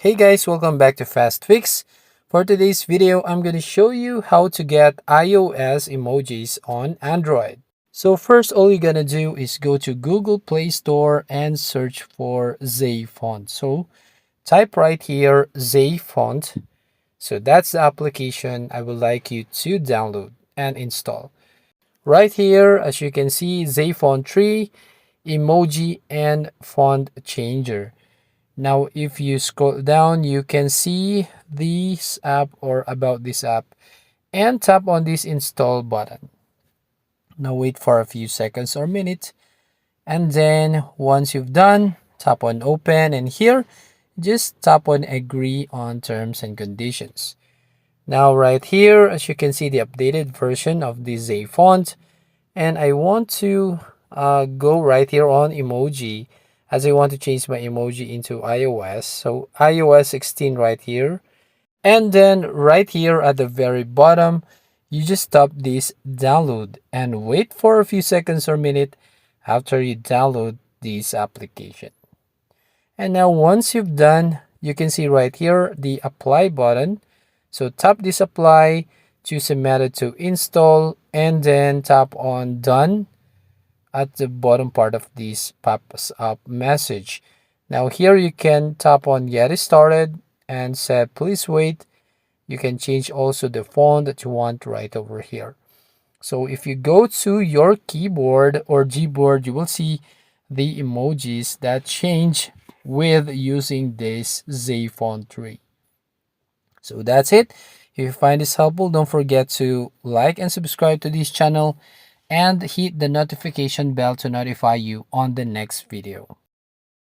Hey guys, welcome back to Fast Fix. For today's video, I'm going to show you how to get iOS emojis on Android. So first, all you're going to do is go to Google Play Store and search for Zay Font. So type right here Zay Font. So that's the application I would like you to download and install. Right here, as you can see, Zay Font 3, emoji, and font changer. Now, if you scroll down, you can see this app or about this app and tap on this install button. Now, wait for a few seconds or minutes. And then once you've done, tap on open, and here, just tap on agree on terms and conditions. Now, right here, as you can see, the updated version of the Zay font. And I want to go right here on emoji, as I want to change my emoji into iOS. So iOS 16 right here. And then right here at the very bottom, you just tap this download and wait for a few seconds or minute after you download this application. And now once you've done, you can see right here the apply button. So tap this apply, choose a method to install, and then tap on done at the bottom part of this pops up message. Now here you can tap on get started and say please wait. You can change also the font that you want right over here. So if you go to your keyboard or Gboard, you will see the emojis that change with using this Zay font 3. So that's it. If you find this helpful, don't forget to like and subscribe to this channel and hit the notification bell to notify you on the next video.